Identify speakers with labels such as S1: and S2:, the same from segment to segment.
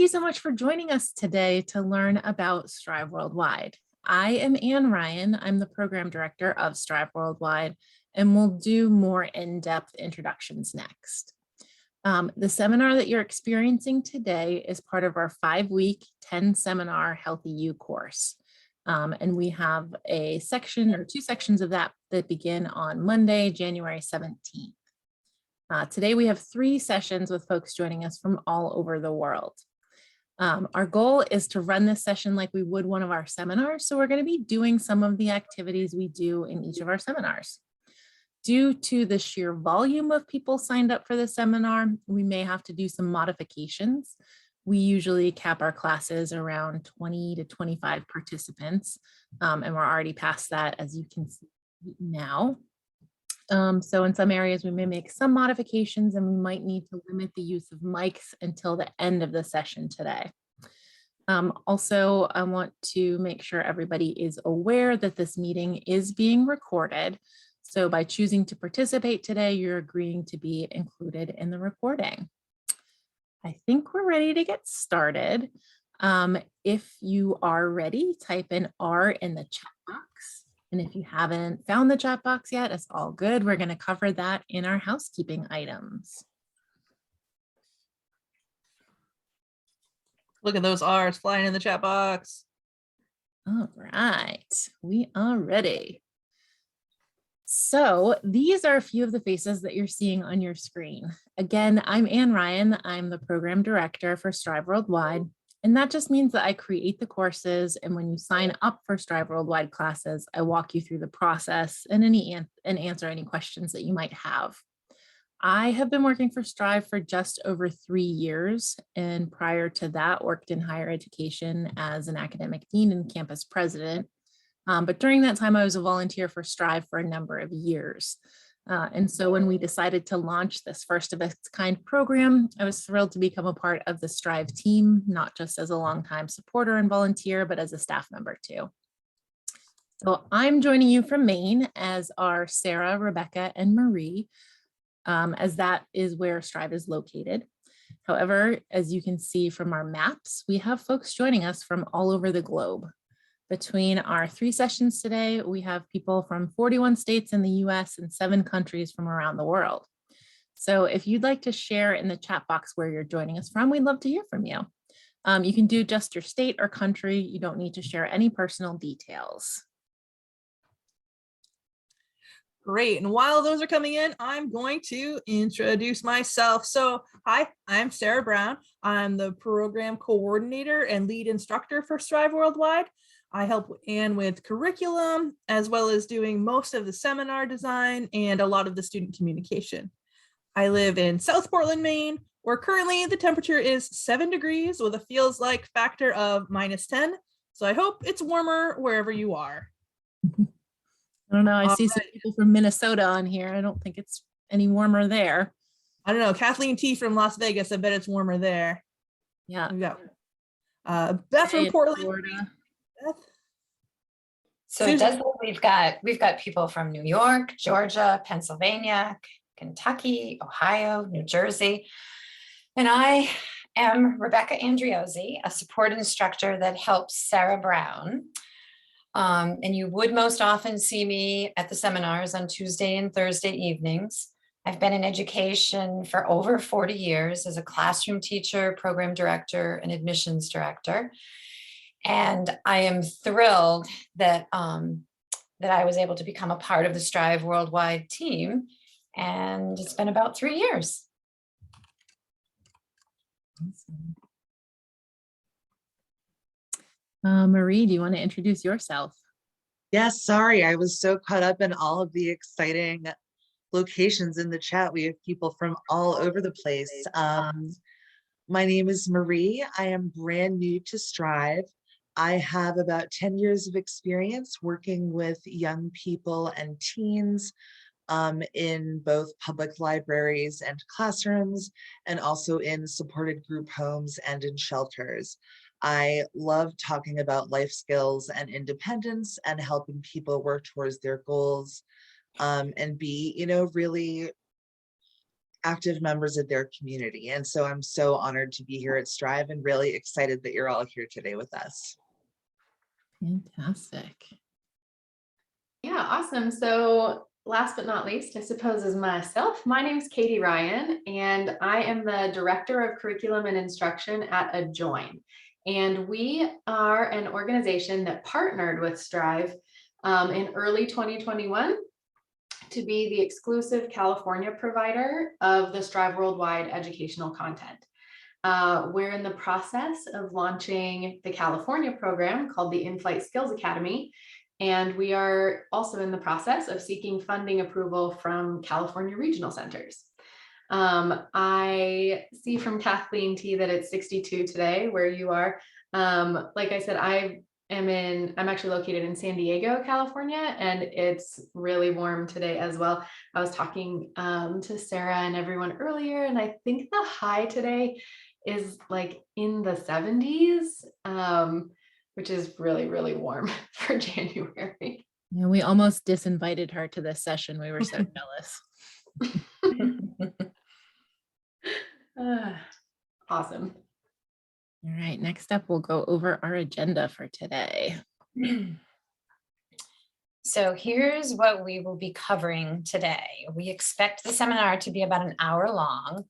S1: you so much for joining us today to learn about Strive Worldwide. I am Ann Ryan. I'm the program director of Strive Worldwide, and we'll do more in-depth introductions next. The seminar that you're experiencing today is part of our 5-week, 10-seminar Healthy You course. And we have a section or 2 sections of that begin on Monday, January 17th. Today we have 3 sessions with folks joining us from all over the world. Our goal is to run this session like we would one of our seminars. So we're going to be doing some of the activities we do in each of our seminars. Due to the sheer volume of people signed up for the seminar, we may have to do some modifications. We usually cap our classes around 20 to 25 participants, and we're already past that, as you can see now. So in some areas, we may make some modifications, and we might need to limit the use of mics until the end of the session today. Also, I want to make sure everybody is aware that this meeting is being recorded. So by choosing to participate today, you're agreeing to be included in the recording. I think we're ready to get started. If you are ready, type in R in the chat box. And if you haven't found the chat box yet, it's all good. We're going to cover that in our housekeeping items.
S2: Look at those R's flying in the chat box.
S1: All right, we are ready. So these are a few of the faces that you're seeing on your screen. Again, I'm Ann Ryan. I'm the program director for Strive Worldwide. And that just means that I create the courses. And when you sign up for Strive Worldwide classes, I walk you through the process and answer any questions that you might have. I have been working for Strive for just over 3 years. And prior to that, worked in higher education as an academic dean and campus president. But during that time, I was a volunteer for Strive for a number of years. And so when we decided to launch this first of its kind program, I was thrilled to become a part of the Strive team, not just as a longtime supporter and volunteer, but as a staff member too. So I'm joining you from Maine, as are Sarah, Rebecca, and Marie, as that is where Strive is located. However, as you can see from our maps, we have folks joining us from all over the globe. Between our 3 sessions today, we have people from 41 states in the US and 7 countries from around the world. So if you'd like to share in the chat box where you're joining us from, we'd love to hear from you. You can do just your state or country. You don't need to share any personal details.
S2: Great. And while those are coming in, I'm going to introduce myself. So hi, I'm Sarah Brown. I'm the program coordinator and lead instructor for Strive Worldwide. I help Ann with curriculum, as well as doing most of the seminar design and a lot of the student communication. I live in South Portland, Maine, where currently the temperature is 7 degrees with a feels like factor of -10. So I hope it's warmer wherever you are.
S1: I don't know. I see some people from Minnesota on here. I don't think it's any warmer there.
S2: I don't know. Kathleen T from Las Vegas. I bet it's warmer there.
S1: Yeah.
S2: We got Beth from Portland.
S1: Florida.
S3: So it does look we've got people from New York, Georgia, Pennsylvania, Kentucky, Ohio, New Jersey. And I am Rebecca Andriozzi, a support instructor that helps Sarah Brown. And you would most often see me at the seminars on Tuesday and Thursday evenings. I've been in education for over 40 years as a classroom teacher, program director, and admissions director. And I am thrilled that, that I was able to become a part of the Strive Worldwide team. And it's been about 3 years.
S1: Marie, do you want to introduce yourself?
S4: Yes, sorry, I was so caught up in all of the exciting locations in the chat. We have people from all over the place. My name is Marie. I am brand new to Strive. I have about 10 years of experience working with young people and teens in both public libraries and classrooms, and also in supported group homes and in shelters. I love talking about life skills and independence and helping people work towards their goals and be, really active members of their community. And so I'm so honored to be here at Strive and really excited that you're all here today with us.
S1: Fantastic.
S5: Yeah, awesome. So last but not least, I suppose, is myself. My name is Katie Ryan, and I am the Director of Curriculum and Instruction at Adjoin. And we are an organization that partnered with Strive in early 2021 to be the exclusive California provider of the Strive Worldwide educational content. We're in the process of launching the California program called the In-Flight Skills Academy. And we are also in the process of seeking funding approval from California regional centers. I see from Kathleen T that it's 62 today where you are. Like I said, I'm actually located in San Diego, California, and it's really warm today as well. I was talking to Sarah and everyone earlier, and I think the high today is like in the 70s. Which is really, really warm for January.
S1: Yeah, we almost disinvited her to this session. We were so jealous.
S5: Awesome.
S1: All right, next up, we'll go over our agenda for today.
S3: So here's what we will be covering today. We expect the seminar to be about an hour long.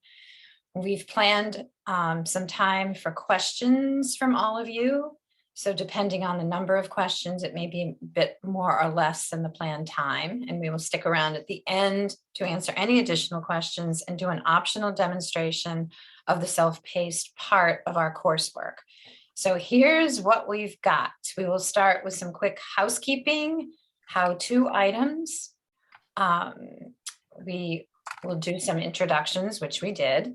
S3: We've planned some time for questions from all of you. So depending on the number of questions, it may be a bit more or less than the planned time. And we will stick around at the end to answer any additional questions and do an optional demonstration of the self-paced part of our coursework. So here's what we've got. We will start with some quick housekeeping, how-to items. We will do some introductions, which we did.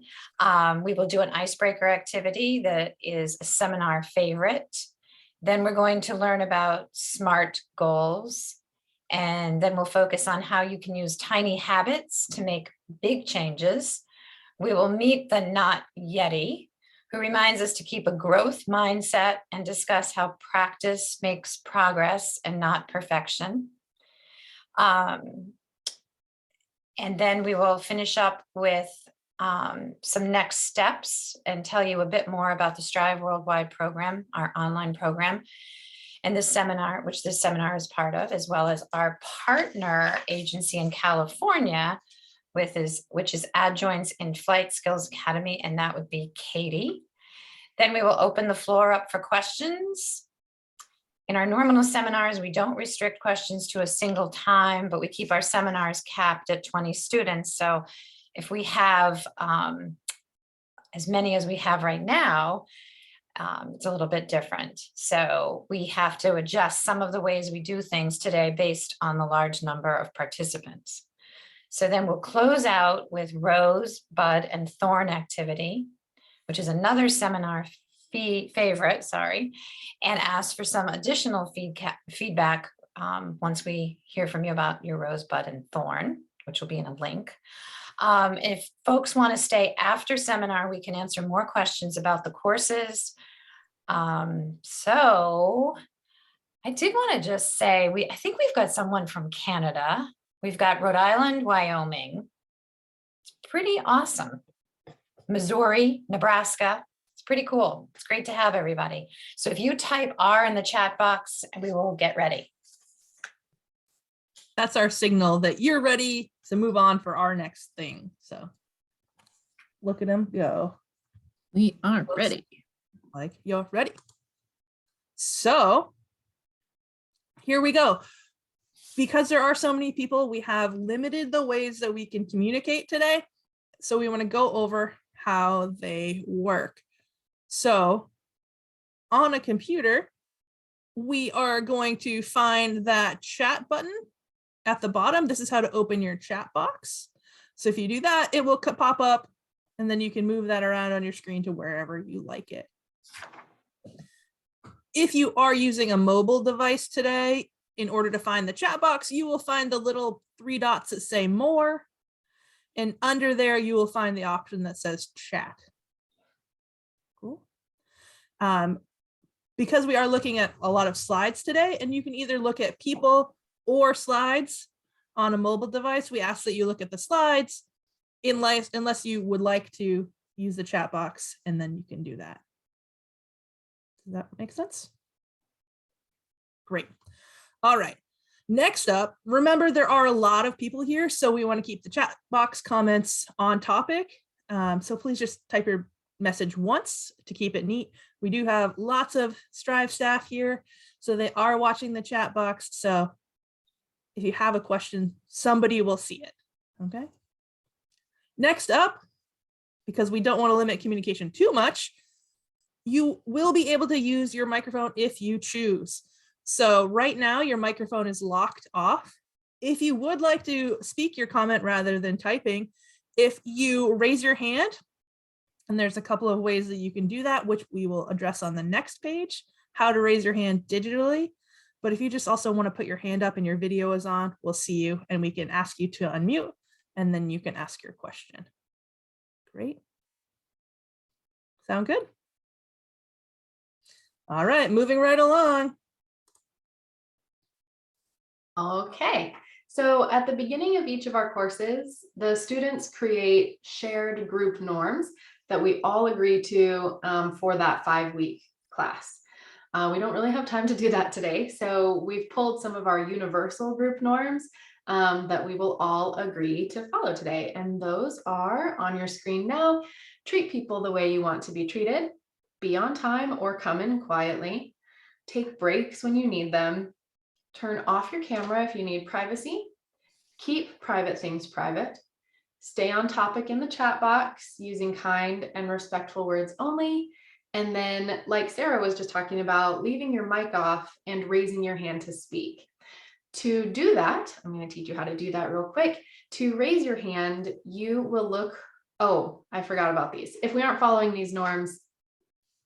S3: We will do an icebreaker activity that is a seminar favorite. Then we're going to learn about SMART goals, and then we'll focus on how you can use tiny habits to make big changes. We will meet the Not Yeti, who reminds us to keep a growth mindset and discuss how practice makes progress and not perfection. And then we will finish up with some next steps and tell you a bit more about the Strive Worldwide program, our online program, and this seminar, which this seminar is part of, as well as our partner agency in California, which is Adjoin's In-Flight Skills Academy, and that would be Katie. Then we will open the floor up for questions. In our normal seminars, we don't restrict questions to a single time, but we keep our seminars capped at 20 students. So if we have as many as we have right now, it's a little bit different. So we have to adjust some of the ways we do things today based on the large number of participants. So then we'll close out with Rose, Bud, and Thorn activity, which is another seminar favorite, and ask for some additional feedback once we hear from you about your Rose, Bud, and Thorn, which will be in a link. If folks want to stay after seminar, we can answer more questions about the courses. So I did want to just say, I think we've got someone from Canada. We've got Rhode Island, Wyoming. It's pretty awesome. Missouri, Nebraska. It's pretty cool. It's great to have everybody. So if you type R in the chat box, we will get ready.
S2: That's our signal that you're ready to move on for our next thing. So look at him go.
S1: We are ready.
S2: Like you're ready. So here we go. Because there are so many people, we have limited the ways that we can communicate today. So we want to go over how they work. So on a computer, we are going to find that chat button at the bottom. This is how to open your chat box. So if you do that, it will pop up, and then you can move that around on your screen to wherever you like it. If you are using a mobile device today, in order to find the chat box, you will find the little 3 dots that say more. And under there, you will find the option that says chat. Cool. Because we are looking at a lot of slides today, and you can either look at people or slides on a mobile device, we ask that you look at the slides. unless you would like to use the chat box, and then you can do that. Does that make sense? Great. All right. Next up, remember there are a lot of people here, so we want to keep the chat box comments on topic. So please just type your message once to keep it neat. We do have lots of Strive staff here, so they are watching the chat box. So if you have a question, somebody will see it. Okay. Next up, because we don't want to limit communication too much, you will be able to use your microphone if you choose. So right now your microphone is locked off. If you would like to speak your comment rather than typing, if you raise your hand, and there's a couple of ways that you can do that, which we will address on the next page, how to raise your hand digitally. But if you just also want to put your hand up and your video is on, we'll see you and we can ask you to unmute, and then you can ask your question. Great. Sound good? All right, moving right along.
S5: Okay, so at the beginning of each of our courses, the students create shared group norms that we all agree to for that 5-week class. We don't really have time to do that today, so we've pulled some of our universal group norms that we will all agree to follow today. And those are on your screen now. Treat people the way you want to be treated, be on time or come in quietly, take breaks when you need them, turn off your camera if you need privacy, keep private things private, stay on topic in the chat box using kind and respectful words only, and then, like Sarah was just talking about, leaving your mic off and raising your hand to speak. To do that, I'm going to teach you how to do that real quick. To raise your hand, you will look, oh, I forgot about these. If we aren't following these norms,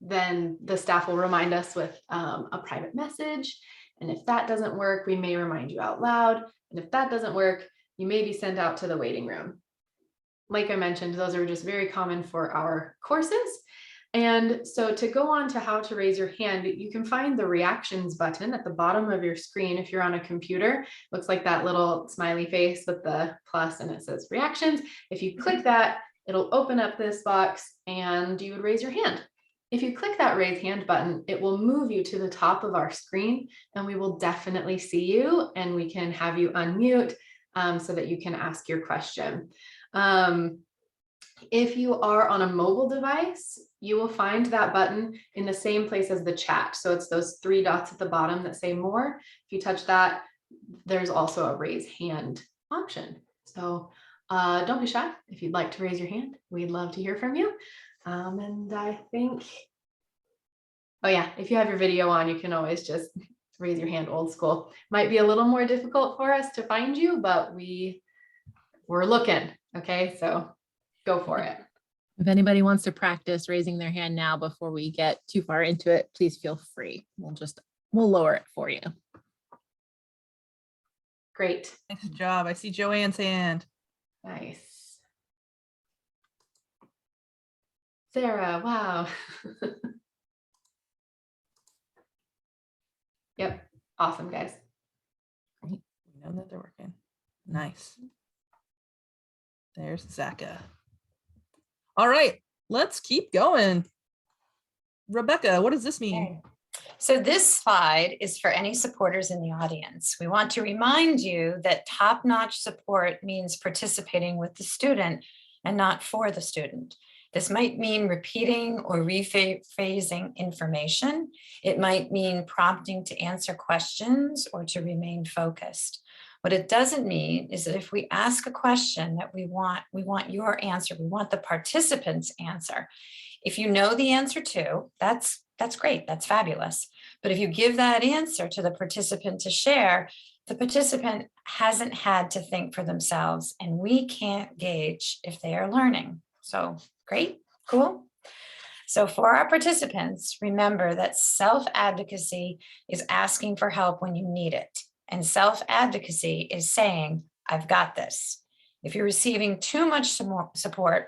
S5: then the staff will remind us with a private message. And if that doesn't work, we may remind you out loud. And if that doesn't work, you may be sent out to the waiting room. Like I mentioned, those are just very common for our courses. And so to go on to how to raise your hand, you can find the reactions button at the bottom of your screen. If you're on a computer, looks like that little smiley face with the plus and it says reactions. If you click that, it'll open up this box and you would raise your hand. If you click that raise hand button, it will move you to the top of our screen and we will definitely see you and we can have you unmute so that you can ask your question. If you are on a mobile device, you will find that button in the same place as the chat. So it's those 3 dots at the bottom that say more. If you touch that, there's also a raise hand option. So don't be shy. If you'd like to raise your hand, we'd love to hear from you. And I think, oh yeah, if you have your video on, you can always just raise your hand old school. Might be a little more difficult for us to find you, but we're looking, okay? So go for it.
S1: If anybody wants to practice raising their hand now before we get too far into it, please feel free. We'll lower it for you.
S5: Great.
S2: Nice job. I see Joanne's hand.
S5: Nice. Sarah, wow. Yep. Awesome, guys.
S2: Great. We know that they're working. Nice. There's Zaka. All right, let's keep going. Rebecca, what does this mean?
S3: Okay. So this slide is for any supporters in the audience. We want to remind you that top-notch support means participating with the student and not for the student. This might mean repeating or rephrasing information. It might mean prompting to answer questions or to remain focused. What it doesn't mean is that if we ask a question that we want your answer, we want the participant's answer. If you know the answer to, that's great, that's fabulous. But if you give that answer to the participant to share, the participant hasn't had to think for themselves and we can't gauge if they are learning. So great, cool. So for our participants, remember that self-advocacy is asking for help when you need it. And self-advocacy is saying, I've got this. If you're receiving too much support,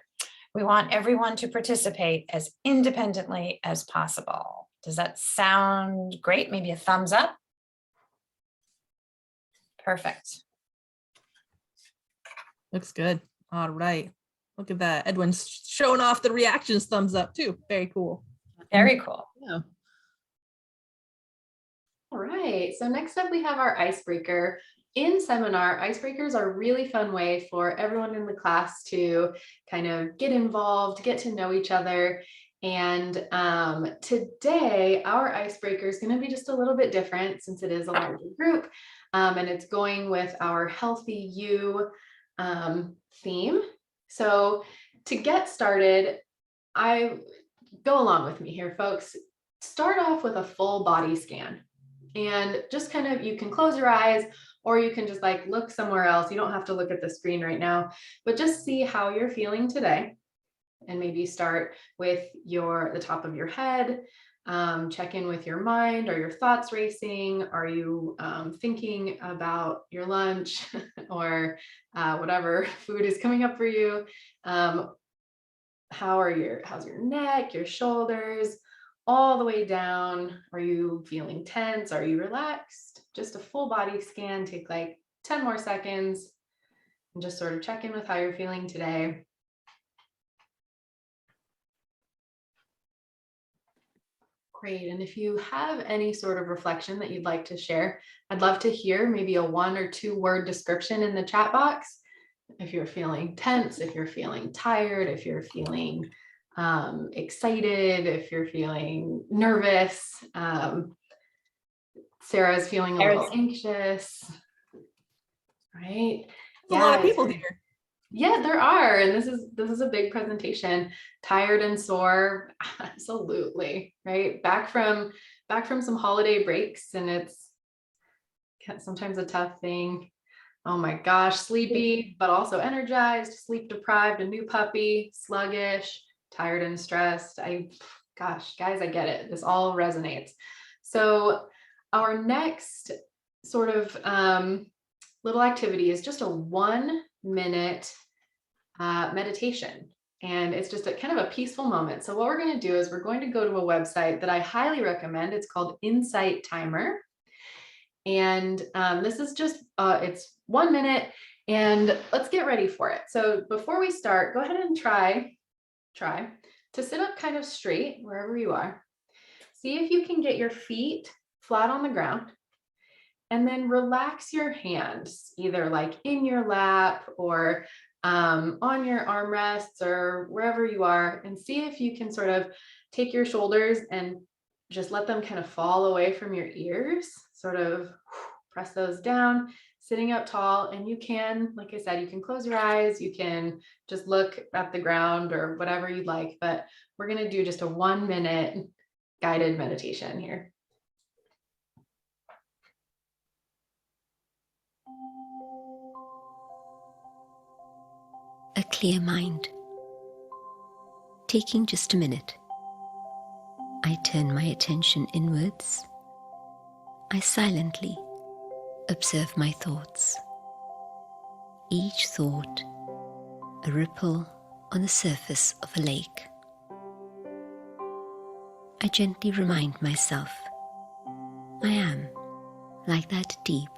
S3: we want everyone to participate as independently as possible. Does that sound great? Maybe a thumbs up? Perfect.
S2: Looks good. All right. Look at that. Edwin's showing off the reactions thumbs up too. Very cool.
S3: Very cool.
S1: Yeah.
S5: All right, so next up we have our icebreaker. In seminar, icebreakers are a really fun way for everyone in the class to kind of get involved, get to know each other. And today our icebreaker is going to be just a little bit different since it is a larger group. And it's going with our Healthy You theme. So to get started, go along with me here, folks. Start off with a full body scan. And just kind of, you can close your eyes or you can just like look somewhere else. You don't have to look at the screen right now, but just see how you're feeling today. And maybe start with the top of your head, check in with your mind. Are your thoughts racing? Are you thinking about your lunch or whatever food is coming up for you? How's your neck, your shoulders, all the way down? Are you feeling tense? Are you relaxed? Just a full body scan, take like 10 more seconds and just sort of check in with how you're feeling today. Great. And if you have any sort of reflection that you'd like to share, I'd love to hear maybe a 1 or 2 word description in the chat box. If you're feeling tense, if you're feeling tired, if you're feeling excited, if you're feeling nervous, Sarah's feeling a little anxious, right?
S2: A lot of people here.
S5: Yeah, there are. And this is a big presentation. Tired and sore, absolutely, right? Back from some holiday breaks, and it's sometimes a tough thing. Oh my gosh, sleepy, but also energized, sleep deprived, a new puppy, sluggish, tired and stressed. Gosh, guys, I get it. This all resonates. So our next sort of little activity is just a 1-minute meditation. And it's just a kind of a peaceful moment. So what we're going to do is we're going to go to a website that I highly recommend. It's called Insight Timer. And this is just, it's 1 minute, and let's get ready for it. So before we start, go ahead and try to sit up kind of straight wherever you are. See if you can get your feet flat on the ground, and then relax your hands, either like in your lap or on your armrests or wherever you are, and see if you can sort of take your shoulders and just let them kind of fall away from your ears, sort of press those down, sitting up tall. And you can, like I said, you can close your eyes, you can just look at the ground or whatever you'd like, but we're going to do just a 1-minute guided meditation here.
S6: A clear mind. Taking just a minute, I turn my attention inwards. I silently observe my thoughts. Each thought a ripple on the surface of a lake. I gently remind myself I am like that deep,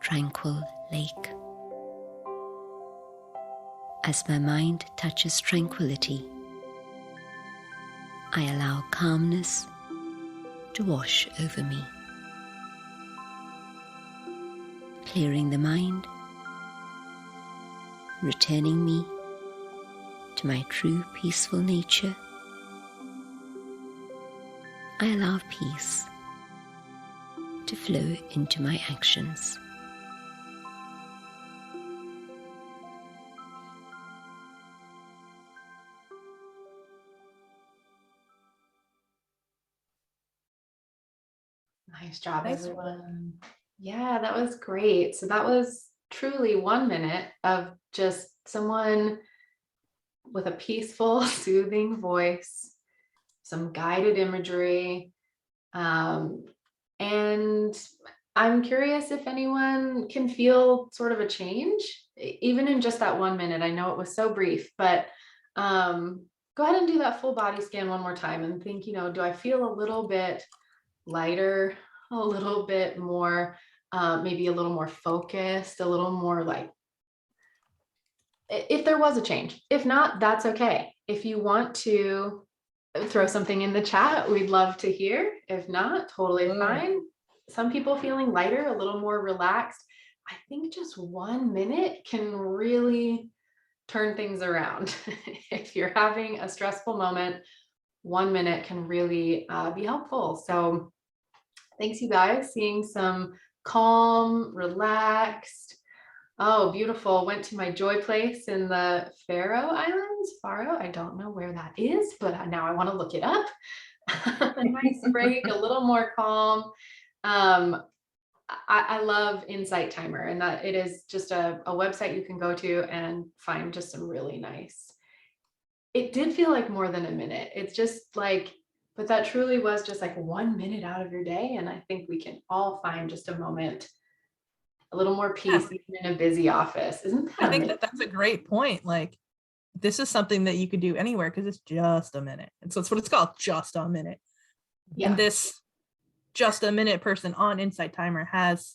S6: tranquil lake. As my mind touches tranquility, I allow calmness to wash over me, clearing the mind, returning me to my true peaceful nature. I allow peace to flow into my actions.
S5: Nice job,
S2: Nice
S5: everyone. Yeah, that was great. So that was truly 1 minute of just someone with a peaceful, soothing voice, some guided imagery. And I'm curious if anyone can feel sort of a change, even in just that 1 minute. I know it was so brief, but go ahead and do that full body scan one more time and think, do I feel a little bit lighter, a little bit more, maybe a little more focused, a little more like if there was a change. If not, that's okay. If you want to throw something in the chat, we'd love to hear. If not, totally fine. Some people feeling lighter, a little more relaxed. I think just 1 minute can really turn things around. If you're having a stressful moment, 1 minute can really be helpful. So thanks, you guys. Seeing some calm, relaxed. Oh, beautiful. Went to my joy place in the Faroe Islands. Faro, I don't know where that is, but now I want to look it up. A nice break, a little more calm. I love Insight Timer, and that it is just a website you can go to and find just some really nice. It did feel like more than a minute. It's just like, but that truly was just like 1 minute out of your day. And I think we can all find just a moment, a little more peace, even in a busy office. Isn't that
S2: I think
S5: amazing?
S2: that's a great point. Like, this is something that you could do anywhere because it's just a minute. And so it's what it's called, just a minute.
S5: Yeah.
S2: And this just a minute person on Insight Timer has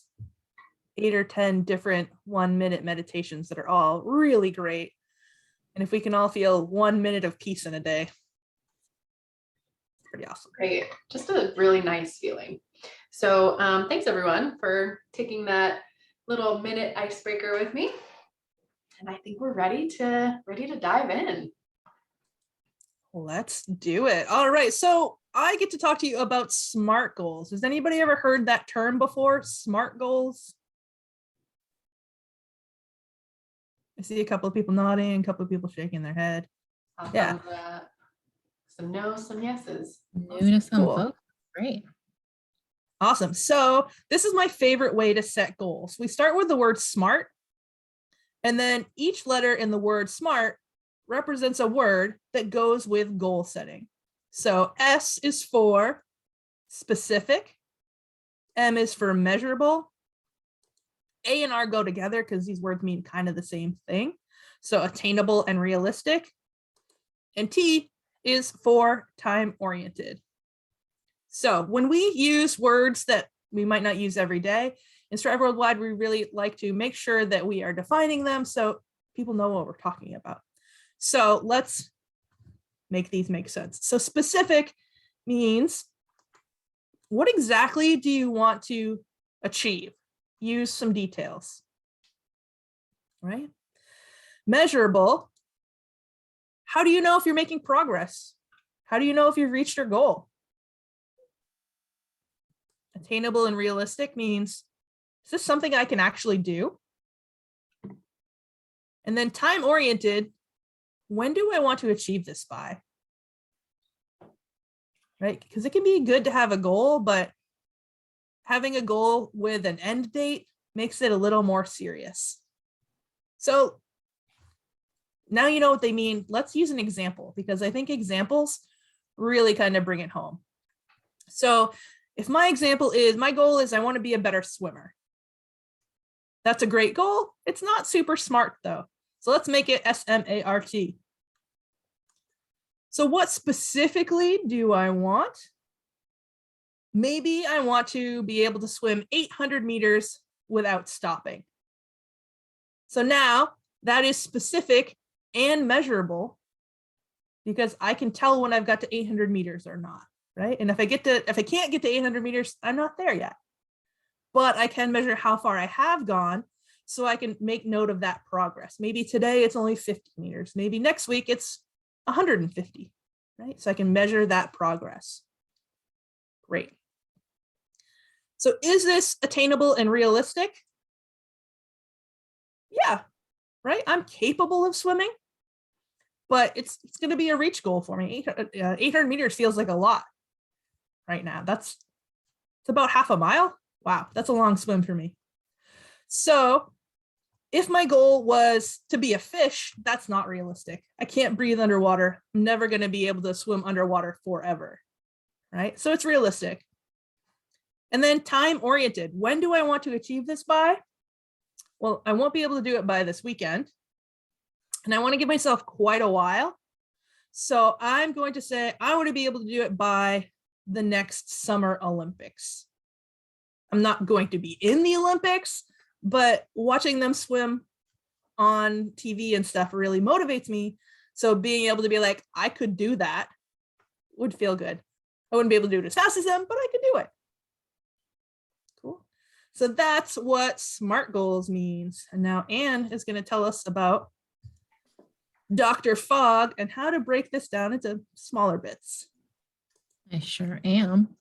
S2: 8 or 10 different 1 minute meditations that are all really great. And if we can all feel 1 minute of peace in a day, pretty awesome.
S5: Great. Just a really nice feeling. So thanks everyone for taking that little minute icebreaker with me. And I think we're ready to dive in.
S2: Let's do it. All right. So I get to talk to you about SMART goals. Has anybody ever heard that term before? SMART goals? I see a couple of people nodding, a couple of people shaking their head. Yeah.
S5: Some no's, some yeses.
S1: New to some
S2: Cool.
S1: folks. Great.
S2: Awesome. So this is my favorite way to set goals. We start with the word SMART, and then each letter in the word SMART represents a word that goes with goal setting. So S is for specific, M is for measurable, A and R go together because these words mean kind of the same thing. So attainable and realistic, and T is for time-oriented. So when we use words that we might not use every day, in Strive Worldwide, we really like to make sure that we are defining them so people know what we're talking about. So let's make these make sense. So specific means, what exactly do you want to achieve? Use some details, right? Measurable. How do you know if you're making progress? How do you know if you've reached your goal? Attainable and realistic means, is this something I can actually do? And then time-oriented, when do I want to achieve this by? Right? Because it can be good to have a goal, but having a goal with an end date makes it a little more serious. So now you know what they mean. Let's use an example, because I think examples really kind of bring it home. So if my example is, my goal is I want to be a better swimmer. That's a great goal. It's not super smart though. So let's make it SMART. So what specifically do I want? Maybe I want to be able to swim 800 meters without stopping. So now that is specific and measurable because I can tell when I've got to 800 meters or not, right? And if I can't get to 800 meters, I'm not there yet. But I can measure how far I have gone so I can make note of that progress. Maybe today it's only 50 meters. Maybe next week it's 150, right? So I can measure that progress. Great. So is this attainable and realistic? Yeah, right? I'm capable of swimming, but it's going to be a reach goal for me. 800 meters feels like a lot right now. It's about half a mile. Wow, that's a long swim for me. So if my goal was to be a fish, that's not realistic. I can't breathe underwater. I'm never going to be able to swim underwater forever, right? So it's realistic. And then time-oriented. When do I want to achieve this by? Well, I won't be able to do it by this weekend. And I want to give myself quite a while. So I'm going to say I want to be able to do it by the next Summer Olympics. I'm not going to be in the Olympics, but watching them swim on TV and stuff really motivates me. So being able to be like, I could do that would feel good. I wouldn't be able to do it as fast as them, but I could do it. Cool. So that's what SMART goals means. And now Anne is going to tell us about Dr. Fogg and how to break this down into smaller bits.
S1: I sure am.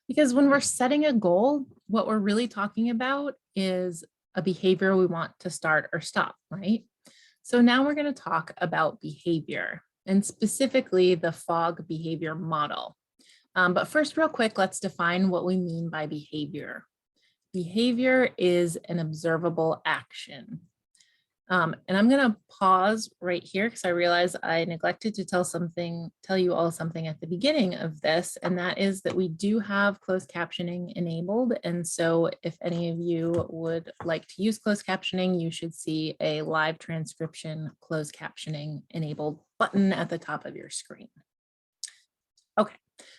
S1: Because when we're setting a goal, what we're really talking about is a behavior we want to start or stop, right? So now we're going to talk about behavior, and specifically the Fogg behavior model. But first, real quick, let's define what we mean by behavior. Behavior is an observable action. And I'm going to pause right here because I realize I neglected to tell you all something at the beginning of this, and that is that we do have closed captioning enabled. And so if any of you would like to use closed captioning, you should see a live transcription closed captioning enabled button at the top of your screen. Okay,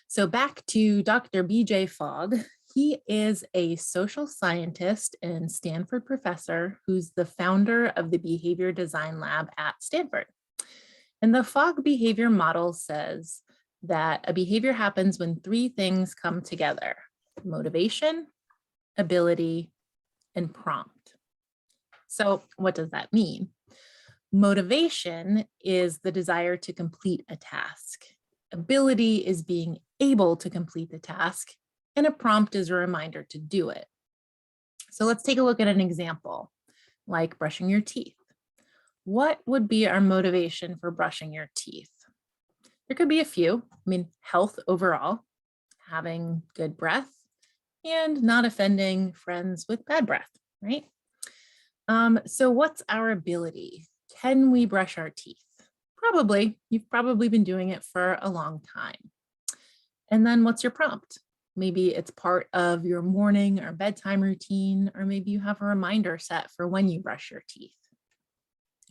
S1: so back to Dr. BJ Fogg. He is a social scientist and Stanford professor who's the founder of the Behavior Design Lab at Stanford. And the Fogg behavior model says that a behavior happens when three things come together: motivation, ability, and prompt. So what does that mean? Motivation is the desire to complete a task. Ability is being able to complete the task, and a prompt is a reminder to do it. So let's take a look at an example, like brushing your teeth. What would be our motivation for brushing your teeth? There could be a few. I mean, health overall, having good breath, and not offending friends with bad breath, right? So what's our ability? Can we brush our teeth? Probably. You've probably been doing it for a long time. And then what's your prompt? Maybe it's part of your morning or bedtime routine, or maybe you have a reminder set for when you brush your teeth.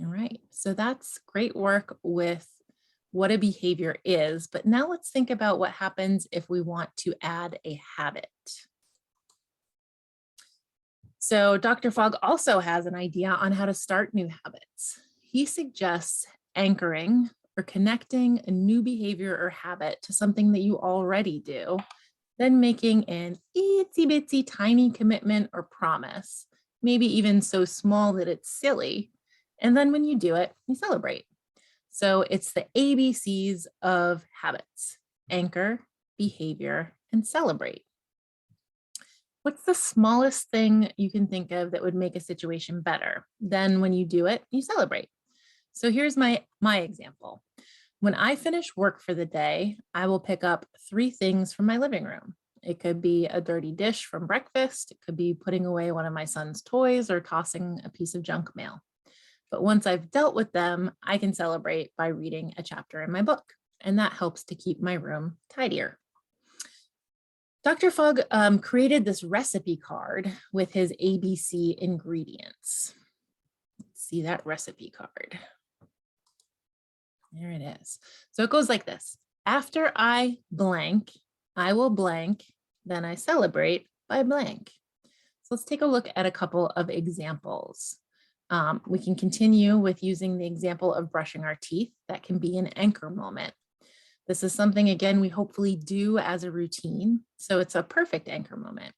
S1: All right, so that's great work with what a behavior is, but now let's think about what happens if we want to add a habit. So Dr. Fogg also has an idea on how to start new habits. He suggests anchoring or connecting a new behavior or habit to something that you already do, then making an itsy bitsy tiny commitment or promise, maybe even so small that it's silly. And then when you do it, you celebrate. So it's the ABCs of habits: anchor, behavior, and celebrate. What's the smallest thing you can think of that would make a situation better? Then when you do it, you celebrate. So here's my example. When I finish work for the day, I will pick up three things from my living room. It could be a dirty dish from breakfast. It could be putting away one of my son's toys or tossing a piece of junk mail. But once I've dealt with them, I can celebrate by reading a chapter in my book, and that helps to keep my room tidier. Dr. Fogg created this recipe card with his ABC ingredients. Let's see that recipe card. There it is. So it goes like this. After I blank, I will blank, then I celebrate by blank. So let's take a look at a couple of examples. We can continue with using the example of brushing our teeth. That can be an anchor moment. This is something, again, we hopefully do as a routine. So it's a perfect anchor moment.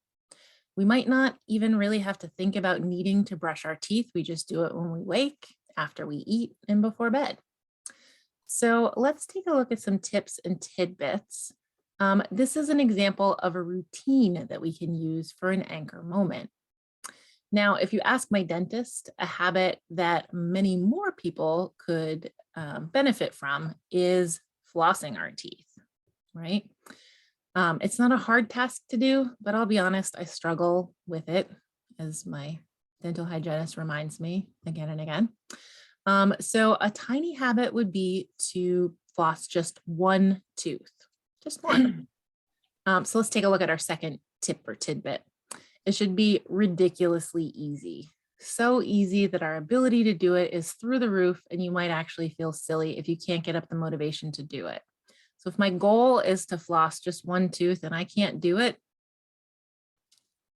S1: We might not even really have to think about needing to brush our teeth. We just do it when we wake, after we eat, and before bed. So let's take a look at some tips and tidbits. This is an example of a routine that we can use for an anchor moment. Now, if you ask my dentist, a habit that many more people could benefit from is flossing our teeth, right? It's not a hard task to do, but I'll be honest, I struggle with it, as my dental hygienist reminds me again and again. So a tiny habit would be to floss just one tooth, just one. So let's take a look at our second tip or tidbit. It should be ridiculously easy. So easy that our ability to do it is through the roof, and you might actually feel silly if you can't get up the motivation to do it. So if my goal is to floss just one tooth and I can't do it,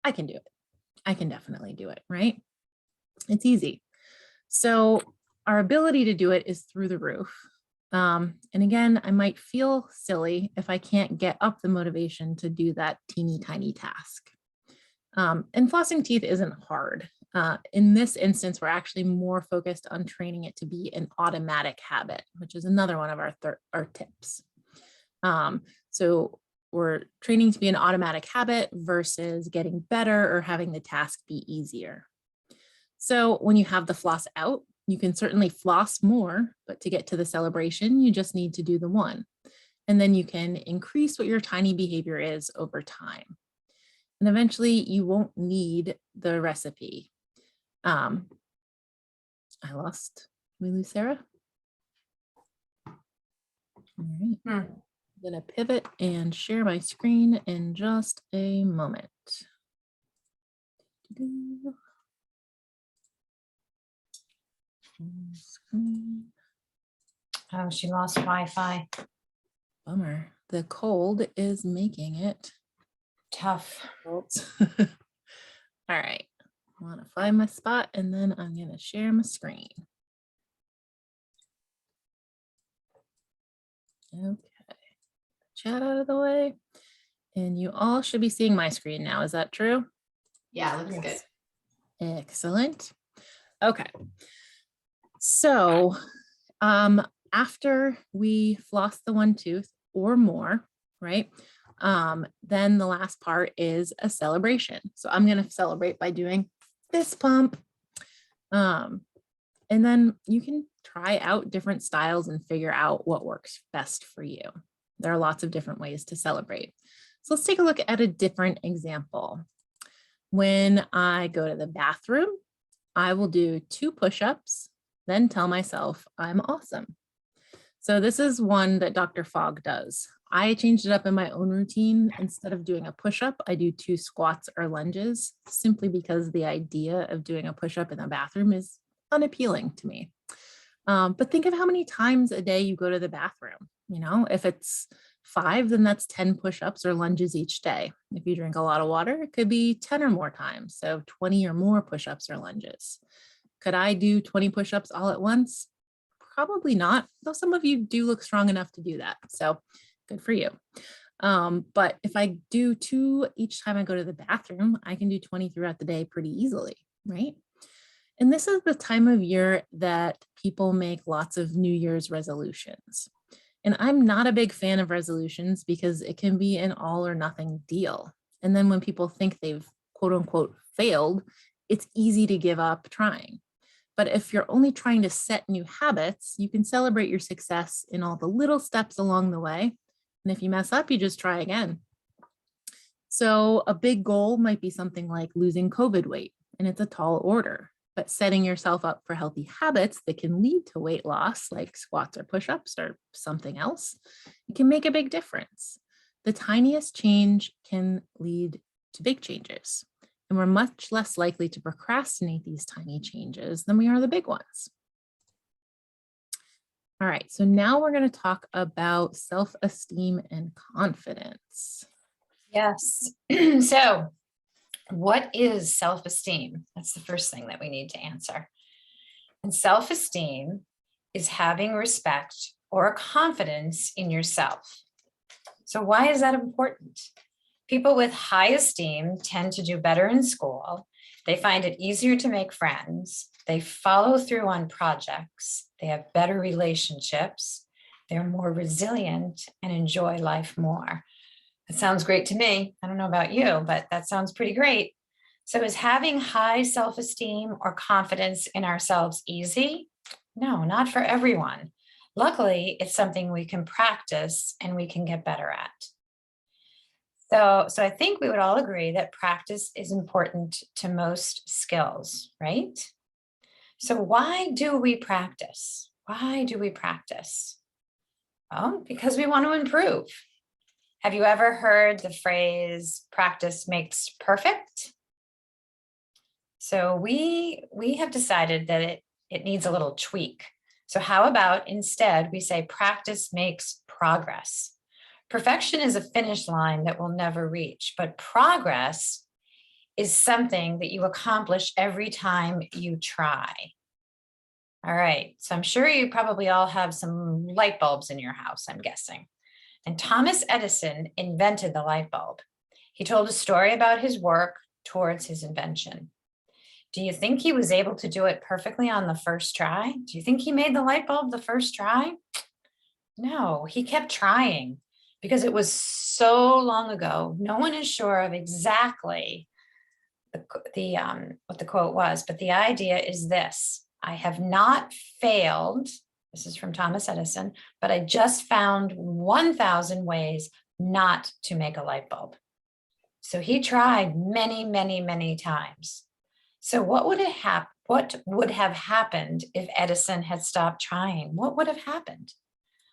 S1: I can do it. I can definitely do it, right? It's easy. So our ability to do it is through the roof. And again, I might feel silly if I can't get up the motivation to do that teeny tiny task. And flossing teeth isn't hard. In this instance, we're actually more focused on training it to be an automatic habit, which is another one of our tips. So we're training to be an automatic habit versus getting better or having the task be easier. So when you have the floss out, you can certainly floss more, but to get to the celebration, you just need to do the one. And then you can increase what your tiny behavior is over time. And eventually you won't need the recipe. We lose Sarah? All right. I'm gonna pivot and share my screen in just a moment. Screen.
S3: Oh, she lost Wi-Fi.
S1: Bummer. The cold is making it
S3: Tough.
S1: All right. I want to find my spot and then I'm going to share my screen. Okay. Chat out of the way. And you all should be seeing my screen now. Is that true?
S5: Yeah, looks
S3: Yes.
S5: good.
S1: Excellent. Okay. So after we floss the one tooth or more, right? Then the last part is a celebration. So I'm going to celebrate by doing fist pump. And then you can try out different styles and figure out what works best for you. There are lots of different ways to celebrate. So let's take a look at a different example. When I go to the bathroom, I will do 2 push-ups, then tell myself I'm awesome. So this is one that Dr. Fogg does. I changed it up in my own routine. Instead of doing a push-up, I do 2 squats or lunges, simply because the idea of doing a push-up in the bathroom is unappealing to me. But think of how many times a day you go to the bathroom. You know, if it's 5, then that's 10 push-ups or lunges each day. If you drink a lot of water, it could be 10 or more times. So 20 or more push-ups or lunges. Could I do 20 push-ups all at once? Probably not, though some of you do look strong enough to do that. So good for you. But if I do 2 each time I go to the bathroom, I can do 20 throughout the day pretty easily, right? And this is the time of year that people make lots of New Year's resolutions. And I'm not a big fan of resolutions because it can be an all or nothing deal. And then when people think they've quote unquote failed, it's easy to give up trying. But if you're only trying to set new habits, you can celebrate your success in all the little steps along the way. And if you mess up, you just try again. So a big goal might be something like losing COVID weight, and it's a tall order. But setting yourself up for healthy habits that can lead to weight loss, like squats or push-ups or something else, it can make a big difference. The tiniest change can lead to big changes. And we're much less likely to procrastinate these tiny changes than we are the big ones. All right, so now we're going to talk about self-esteem and confidence.
S3: Yes. So what is self-esteem? That's the first thing that we need to answer. And self-esteem is having respect or confidence in yourself. So why is that important? People with high esteem tend to do better in school. They find it easier to make friends. They follow through on projects. They have better relationships. They're more resilient and enjoy life more. That sounds great to me. I don't know about you, but that sounds pretty great. So is having high self-esteem or confidence in ourselves easy? No, not for everyone. Luckily, it's something we can practice and we can get better at. So I think we would all agree that practice is important to most skills, right? So why do we practice? Why do we practice? Well, because we want to improve. Have you ever heard the phrase practice makes perfect? So we have decided that it needs a little tweak. So how about instead we say practice makes progress? Perfection is a finish line that we'll never reach, but progress is something that you accomplish every time you try. All right, so I'm sure you probably all have some light bulbs in your house, I'm guessing. And Thomas Edison invented the light bulb. He told a story about his work towards his invention. Do you think he was able to do it perfectly on the first try? Do you think he made the light bulb the first try? No, he kept trying because it was so long ago. No one is sure of exactly what the quote was, but the idea is this: I have not failed. This is from Thomas Edison, but I just found 1,000 ways not to make a light bulb. So he tried many, many, many times. So what would have happened if Edison had stopped trying? What would have happened?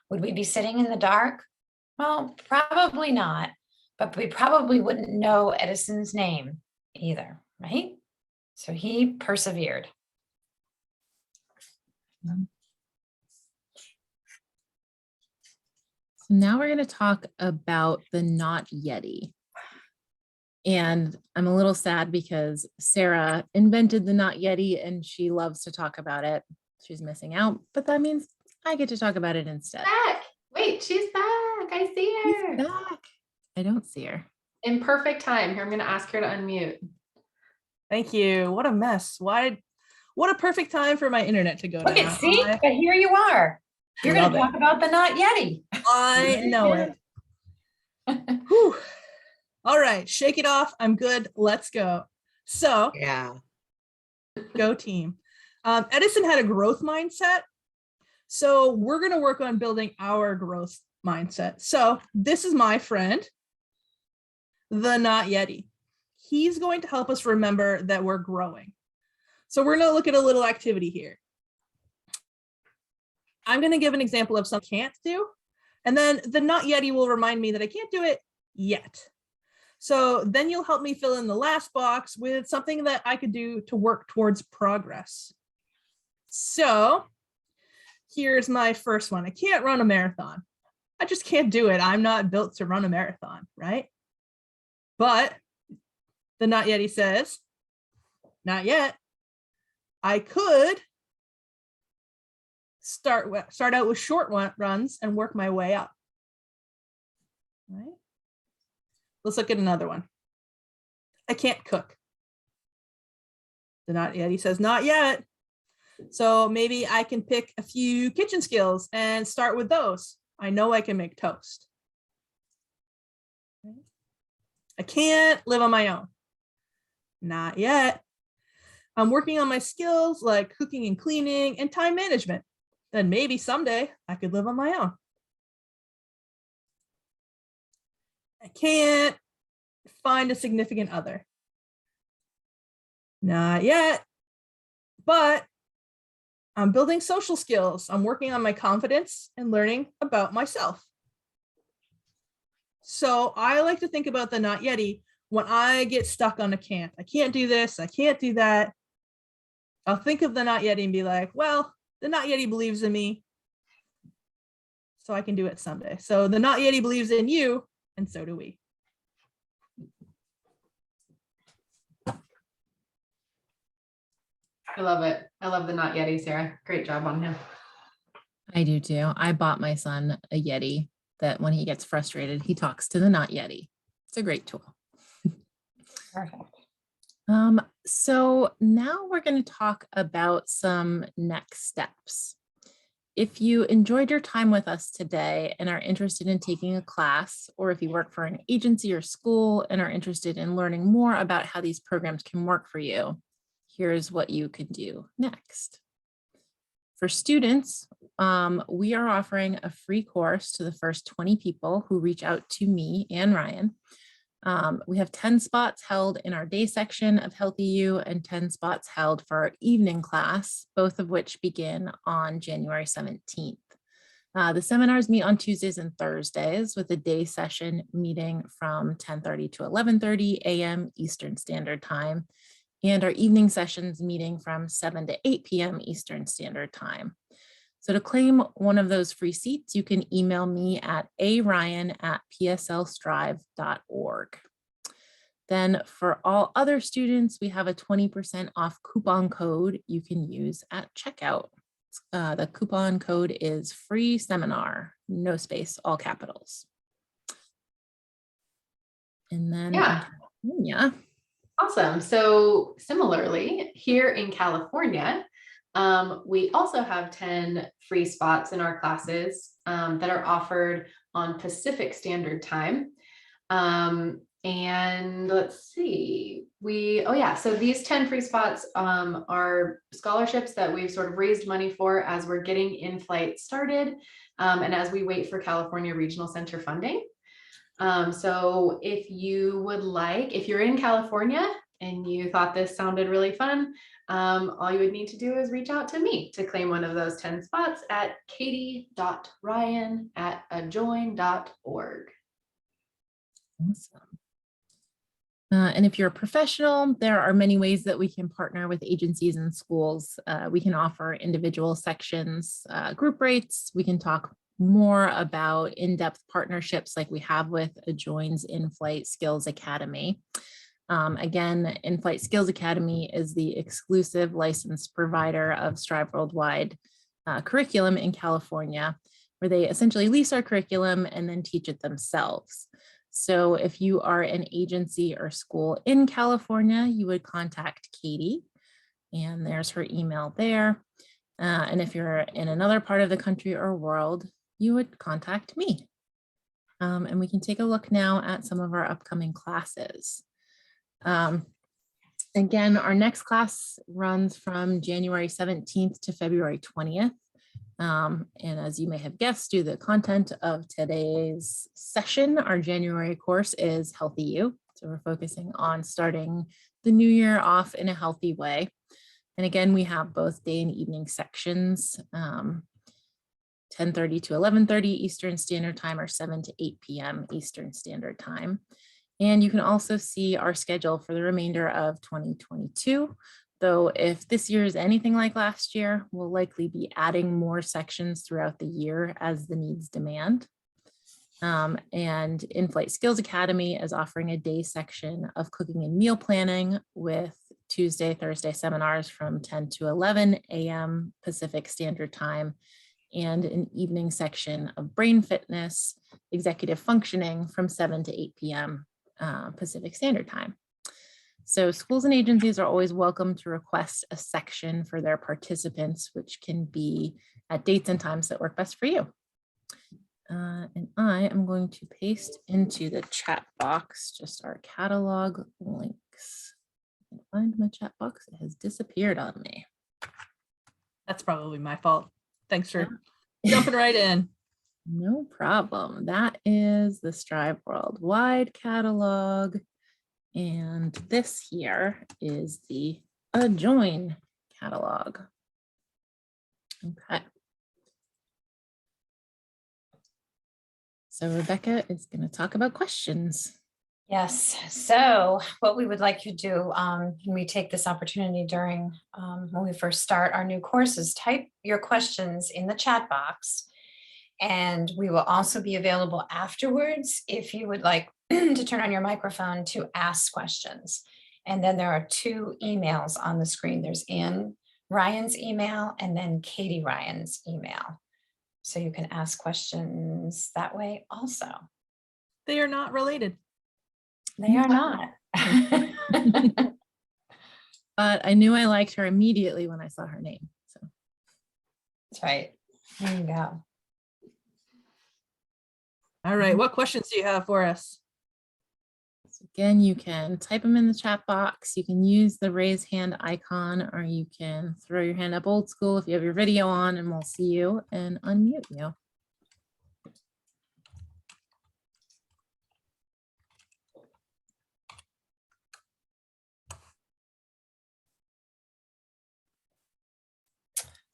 S3: Would we be sitting in the dark? Well, probably not, but we probably wouldn't know Edison's name either, right? So he persevered.
S1: So now we're going to talk about the Not Yeti. And I'm a little sad because Sarah invented the Not Yeti and she loves to talk about it. She's missing out, but that means I get to talk about it instead.
S5: Back. Wait, she's back. I see her.
S1: She's back. I don't see her.
S5: In perfect time. Here, I'm going to ask her to unmute.
S2: Thank you. What a mess. What a perfect time for my internet to go
S3: Look
S2: down.
S3: at, see, but here you are. You're going
S2: Love
S3: to
S2: it.
S3: talk about the Not Yeti.
S2: I know it. Whew. All right, shake it off. I'm good. Let's go. So,
S4: Yeah.
S2: go team. Edison had a growth mindset. So we're going to work on building our growth mindset. So this is my friend, the Not Yeti. He's going to help us remember that we're growing. So we're going to look at a little activity here. I'm going to give an example of something I can't do. And then the Not Yeti will remind me that I can't do it yet. So then you'll help me fill in the last box with something that I could do to work towards progress. So here's my first one. I can't run a marathon. I just can't do it. I'm not built to run a marathon, right? But the Not Yeti says, not yet. I could start out with short runs and work my way up. Right? Let's look at another one. I can't cook. The Not Yeti says, not yet. So maybe I can pick a few kitchen skills and start with those. I know I can make toast. I can't live on my own. Not yet. I'm working on my skills like cooking and cleaning and time management. Then maybe someday I could live on my own. I can't find a significant other. Not yet, but I'm building social skills. I'm working on my confidence and learning about myself. So I like to think about the Not Yeti when I get stuck on a can't. I can't do this, I can't do that. I'll think of the Not Yeti and be like, well, the Not Yeti believes in me, so I can do it someday. So the Not Yeti believes in you, and so do we.
S5: I love it. I love the Not Yeti, Sarah. Great job on him.
S1: I do too. I bought my son a Yeti that when he gets frustrated, he talks to the Not Yeti. It's a great tool.
S3: Perfect.
S1: So now we're going to talk about some next steps. If you enjoyed your time with us today and are interested in taking a class, or if you work for an agency or school and are interested in learning more about how these programs can work for you, here's what you can do next. For students, we are offering a free course to the first 20 people who reach out to me and Ryan. We have 10 spots held in our day section of Healthy You and 10 spots held for our evening class, both of which begin on January 17th. The seminars meet on Tuesdays and Thursdays with a day session meeting from 10:30 to 11:30 a.m. Eastern Standard Time, and our evening sessions meeting from 7 to 8 p.m. Eastern Standard Time. So to claim one of those free seats, you can email me at aryan@pslstrive.org. Then for all other students, we have a 20% off coupon code you can use at checkout. The coupon code is free seminar, no space, all capitals. And then
S5: Yeah.
S1: yeah.
S5: Awesome. So similarly, here in California, we also have 10 free spots in our classes that are offered on Pacific Standard Time. And let's see, so these 10 free spots are scholarships that we've sort of raised money for as we're getting in-flight started and as we wait for California Regional Center funding. So if you would like, if you're in California and you thought this sounded really fun, all you would need to do is reach out to me to claim one of those 10 spots at katie.ryan@ajoin.org.
S1: Awesome. And if you're a professional, there are many ways that we can partner with agencies and schools. We can offer individual sections, group rates. We can talk more about in-depth partnerships like we have with Ajoin's In-Flight Skills Academy. Again, In-Flight Skills Academy is the exclusive licensed provider of Strive Worldwide curriculum in California, where they essentially lease our curriculum and then teach it themselves. So if you are an agency or school in California, you would contact Katie, and there's her email there. And if you're in another part of the country or world, you would contact me. And we can take a look now at some of our upcoming classes. Again, our next class runs from January 17th to February 20th. And as you may have guessed, due to the content of today's session, our January course is Healthy You. So we're focusing on starting the new year off in a healthy way. And again, we have both day and evening sections, 10:30 to 11:30 Eastern Standard Time or 7 to 8 p.m. Eastern Standard Time. And you can also see our schedule for the remainder of 2022. Though if this year is anything like last year, we'll likely be adding more sections throughout the year as the needs demand. And In-Flight Skills Academy is offering a day section of cooking and meal planning with Tuesday, Thursday seminars from 10 to 11 a.m. Pacific Standard Time, and an evening section of brain fitness, executive functioning from 7 to 8 p.m. Pacific Standard Time. So schools and agencies are always welcome to request a section for their participants, which can be at dates and times that work best for you. And I am going to paste into the chat box just our catalog links. I can find my chat box. It has disappeared on me.
S2: That's probably my fault. Thanks for jumping right in.
S1: No problem. That is the Strive Worldwide catalog. And this here is the Ajoin catalog. Okay. So Rebecca is going to talk about questions.
S3: Yes. So what we would like you to do when we take this opportunity during when we first start our new courses, type your questions in the chat box. And we will also be available afterwards if you would like to turn on your microphone to ask questions. And then there are two emails on the screen. There's Ann Ryan's email and then Katie Ryan's email. So you can ask questions that way also.
S2: They are not related.
S3: They are not.
S1: But I knew I liked her immediately when I saw her name. So
S3: That's right. There you go.
S2: All right. What questions do you have for us?
S1: So again, you can type them in the chat box. You can use the raise hand icon, or you can throw your hand up old school if you have your video on, and we'll see you and unmute you.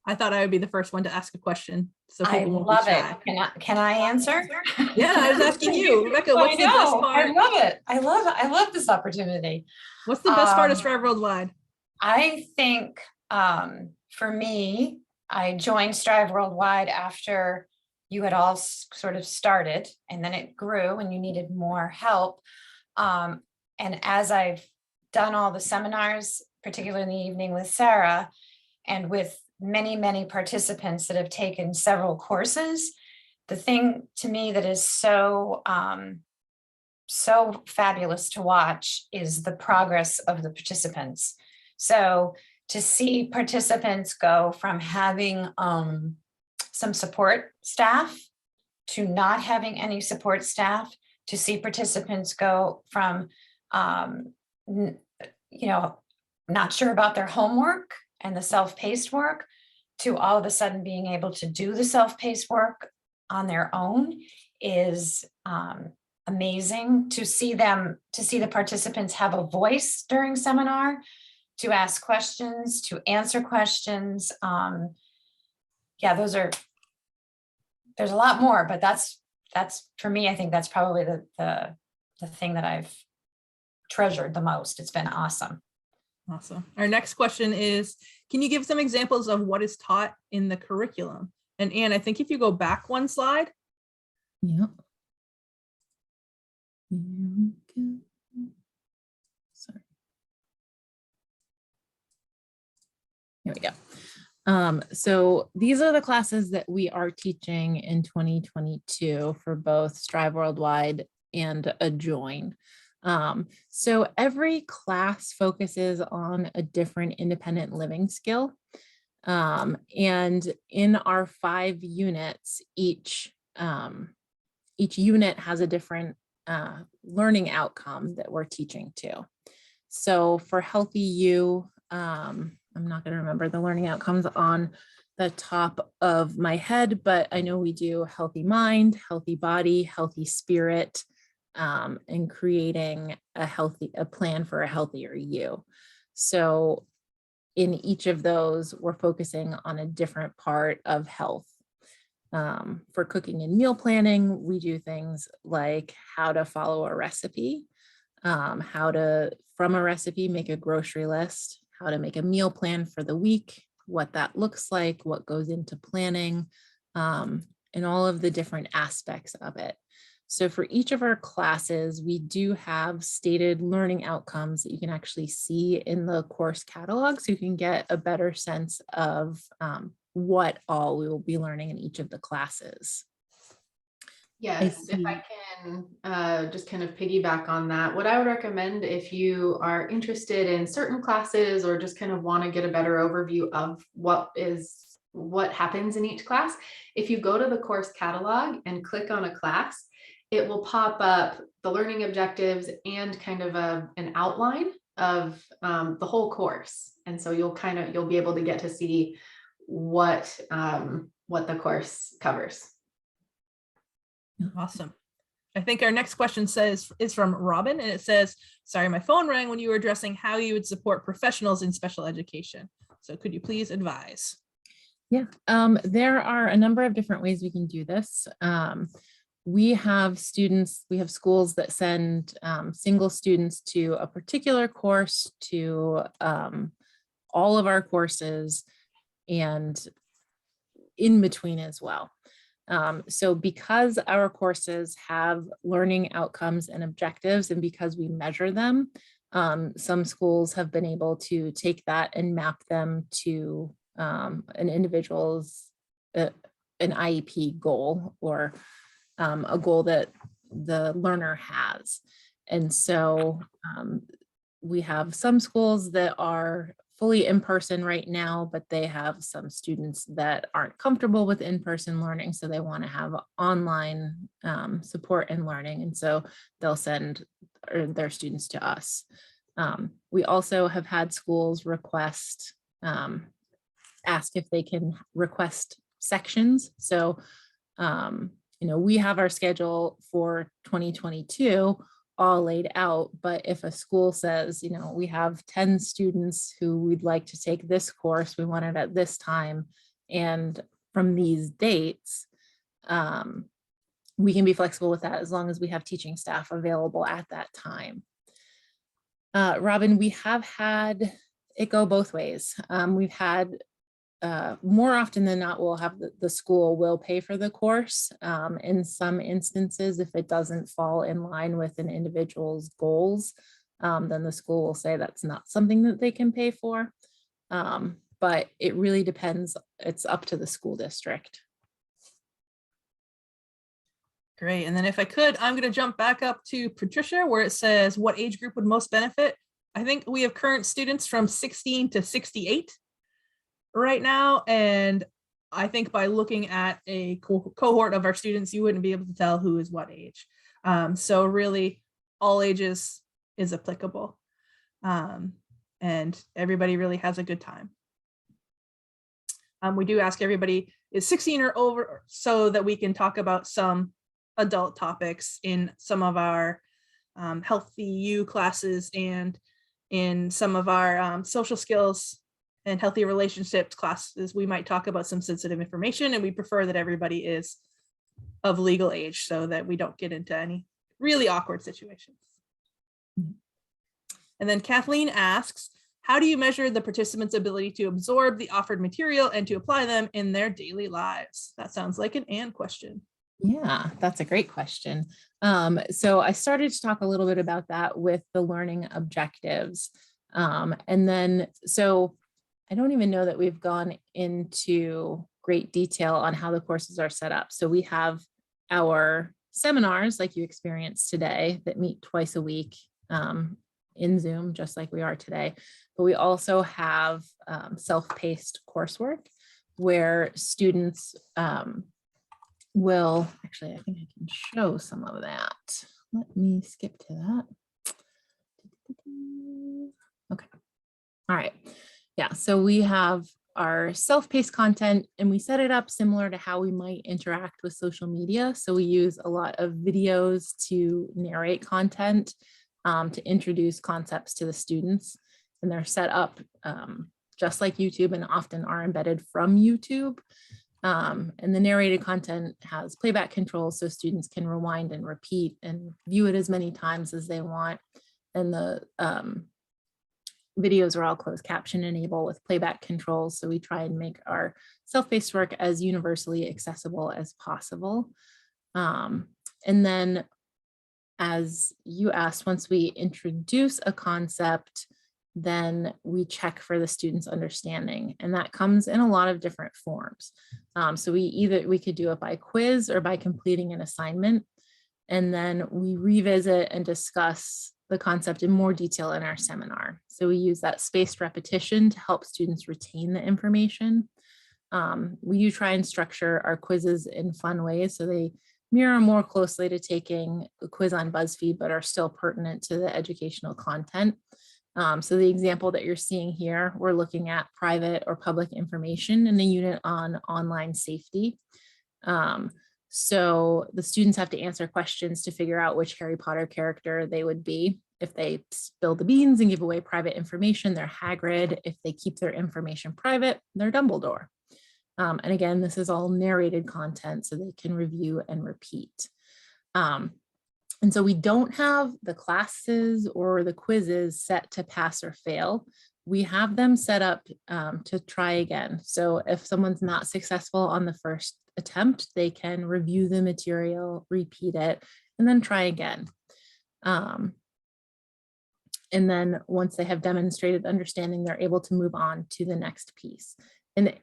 S2: I thought I would be the first one to ask a question. So
S3: I
S2: people won't
S3: love
S2: be
S3: it.
S2: shy.
S3: Can I answer?
S2: Yeah, I was asking you, Rebecca, what's the best part?
S3: I love it. I love this opportunity.
S2: What's the best part of Strive Worldwide?
S3: I think for me, I joined Strive Worldwide after you had all sort of started, and then it grew and you needed more help. And as I've done all the seminars, particularly in the evening with Sarah, and with many, many participants that have taken several courses, the thing to me that is so, so fabulous to watch is the progress of the participants. So to see participants go from having some support staff to not having any support staff, to see participants go from, not sure about their homework and the self-paced work, to all of a sudden being able to do the self-paced work on their own is amazing. To see the participants have a voice during seminar, to ask questions, to answer questions. Yeah, there's a lot more, but that's for me, I think that's probably the thing that I've treasured the most. It's been awesome.
S2: Awesome. Our next question is, can you give some examples of what is taught in the curriculum? And Anne, I think if you go back one slide.
S1: Yep. Here we go. Sorry. Here we go. So these are the classes that we are teaching in 2022 for both Strive Worldwide and Adjoin. So every class focuses on a different independent living skill. And in our 5 units, each unit has a different learning outcome that we're teaching to. So for Healthy You, I'm not going to remember the learning outcomes on the top of my head, but I know we do healthy mind, healthy body, healthy spirit, and creating a plan for a healthier you. So in each of those, we're focusing on a different part of health. For cooking and meal planning, we do things like how to follow a recipe, how to, from a recipe, make a grocery list, how to make a meal plan for the week, what that looks like, what goes into planning, and all of the different aspects of it. So for each of our classes, we do have stated learning outcomes that you can actually see in the course catalog, so you can get a better sense of what all we will be learning in each of the classes.
S5: Yes, if I can just kind of piggyback on that, what I would recommend if you are interested in certain classes or just kind of want to get a better overview of what happens in each class, if you go to the course catalog and click on a class, it will pop up the learning objectives and kind of an outline of the whole course. And so you'll be able to get to see what the course covers.
S2: Awesome. I think our next question is from Robin, and it says, sorry, my phone rang when you were addressing how you would support professionals in special education. So could you please advise?
S1: Yeah, there are a number of different ways we can do this. We have schools that send single students to a particular course, to all of our courses, and in between as well. So because our courses have learning outcomes and objectives, and because we measure them, some schools have been able to take that and map them to an individual's an IEP goal, or a goal that the learner has. And so we have some schools that are fully in-person right now, but they have some students that aren't comfortable with in-person learning, so they want to have online support and learning, and so they'll send their students to us. We also have had schools request, ask if they can request sections. So we have our schedule for 2022 all laid out, but if a school says, we have 10 students who we'd like to take this course, we want it at this time, and from these dates, we can be flexible with that as long as we have teaching staff available at that time. Robin, we have had it go both ways. We've had more often than not, we'll have the school will pay for the course. In some instances, if it doesn't fall in line with an individual's goals, then the school will say that's not something that they can pay for. but it really depends. It's up to the school district.
S2: Great. And then if I could, I'm going to jump back up to Patricia where it says what age group would most benefit. I think we have current students from 16 to 68 right now. And I think by looking at a cohort of our students, you wouldn't be able to tell who is what age. So really all ages is applicable. And everybody really has a good time. We do ask everybody is 16 or over so that we can talk about some adult topics in some of our healthy U classes and in some of our social skills and healthy relationships classes. We might talk about some sensitive information, and we prefer that everybody is of legal age so that we don't get into any really awkward situations. And then Kathleen asks, how do you measure the participants' ability to absorb the offered material and to apply them in their daily lives? That sounds like an Anne question.
S1: Yeah, that's a great question. So I started to talk a little bit about that with the learning objectives. And then, so I don't even know that we've gone into great detail on how the courses are set up. So we have our seminars like you experienced today that meet twice a week in Zoom, just like we are today. But we also have self-paced coursework where students will, actually, I think I can show some of that. Let me skip to that. Okay. All right. Yeah, so we have our self-paced content and we set it up similar to how we might interact with social media. So we use a lot of videos to narrate content, to introduce concepts to the students, and they're set up just like YouTube and often are embedded from YouTube. And the narrated content has playback controls so students can rewind and repeat and view it as many times as they want. And the videos are all closed caption enabled with playback controls. So we try and make our self-paced work as universally accessible as possible. And then as you asked, once we introduce a concept, then we check for the student's understanding. And that comes in a lot of different forms. So we could do it by quiz or by completing an assignment. And then we revisit and discuss the concept in more detail in our seminar. So we use that spaced repetition to help students retain the information. We do try and structure our quizzes in fun ways so they mirror more closely to taking a quiz on BuzzFeed, but are still pertinent to the educational content. So the example that you're seeing here, we're looking at private or public information in a unit on online safety. So the students have to answer questions to figure out which Harry Potter character they would be. If they spill the beans and give away private information, they're Hagrid. If they keep their information private, they're Dumbledore. And again, this is all narrated content so they can review and repeat. And so we don't have the classes or the quizzes set to pass or fail. We have them set up to try again. So if someone's not successful on the first attempt, they can review the material, repeat it, and then try again. And then once they have demonstrated understanding, they're able to move on to the next piece.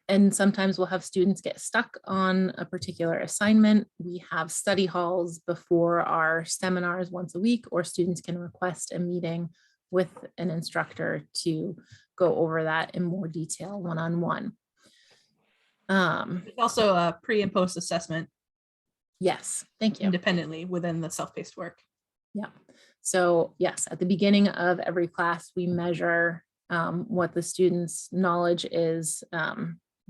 S1: And sometimes we'll have students get stuck on a particular assignment. We have study halls before our seminars once a week, or students can request a meeting with an instructor to go over that in more detail one-on-one.
S2: There's also a pre and post assessment.
S1: Yes, thank you.
S2: Independently within the self-paced work.
S1: Yeah. So yes, at the beginning of every class, we measure what the students' knowledge is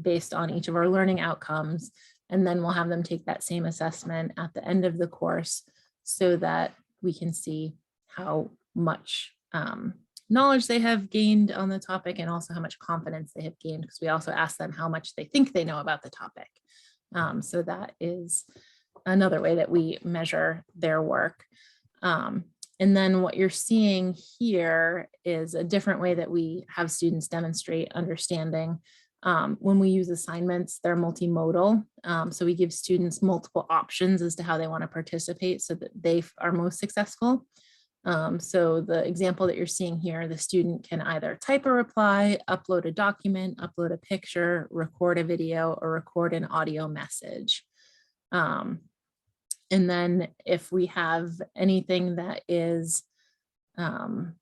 S1: based on each of our learning outcomes. And then we'll have them take that same assessment at the end of the course so that we can see how much knowledge they have gained on the topic and also how much confidence they have gained, because we also ask them how much they think they know about the topic. So that is another way that we measure their work. And then what you're seeing here is a different way that we have students demonstrate understanding. When we use assignments, they're multimodal. So we give students multiple options as to how they want to participate so that they are most successful. So the example that you're seeing here, the student can either type a reply, upload a document, upload a picture, record a video, or record an audio message. And then if we have anything that is where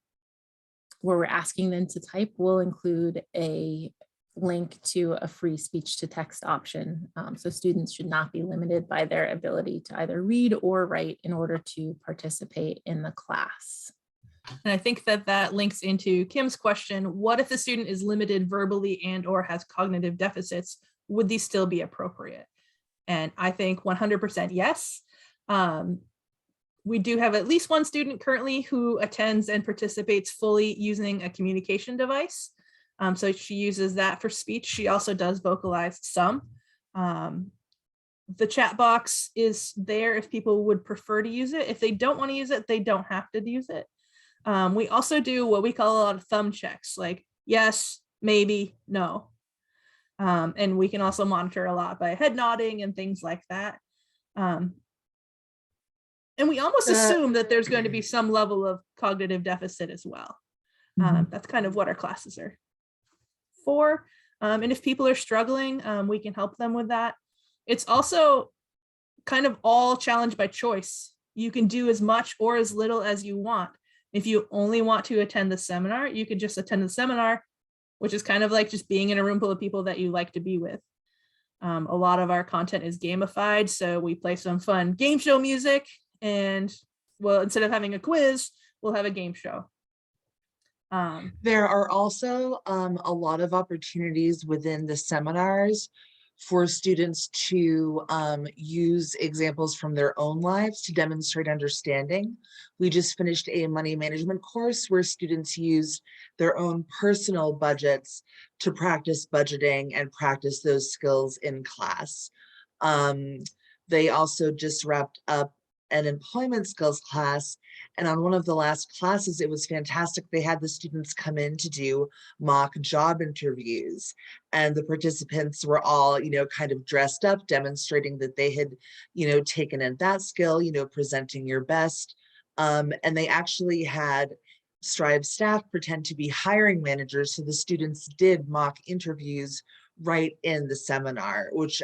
S1: we're asking them to type, we'll include a link to a free speech to text option. So students should not be limited by their ability to either read or write in order to participate in the class.
S2: And I think that that links into Kim's question, what if the student is limited verbally and or has cognitive deficits? Would these still be appropriate? And I think 100% yes. We do have at least one student currently who attends and participates fully using a communication device. So she uses that for speech. She also does vocalize some. The chat box is there if people would prefer to use it. If they don't want to use it, they don't have to use it. We also do what we call a lot of thumb checks, like yes, maybe, no. And we can also monitor a lot by head nodding and things like that. And we almost assume that there's going to be some level of cognitive deficit as well. That's kind of what our classes are for. And if people are struggling, we can help them with that. It's also kind of all challenge by choice. You can do as much or as little as you want. If you only want to attend the seminar, you could just attend the seminar, which is kind of like just being in a room full of people that you like to be with. A lot of our content is gamified, so we play some fun game show music, and well, instead of having a quiz, we'll have a game show.
S4: There are also a lot of opportunities within the seminars for students to use examples from their own lives to demonstrate understanding. We just finished a money management course where students used their own personal budgets to practice budgeting and practice those skills in class. They also just wrapped up an employment skills class, and on one of the last classes, it was fantastic. They had the students come in to do mock job interviews, and the participants were all, kind of dressed up, demonstrating that they had, taken in that skill, presenting your best. And they actually had Strive staff pretend to be hiring managers, so the students did mock interviews right in the seminar, which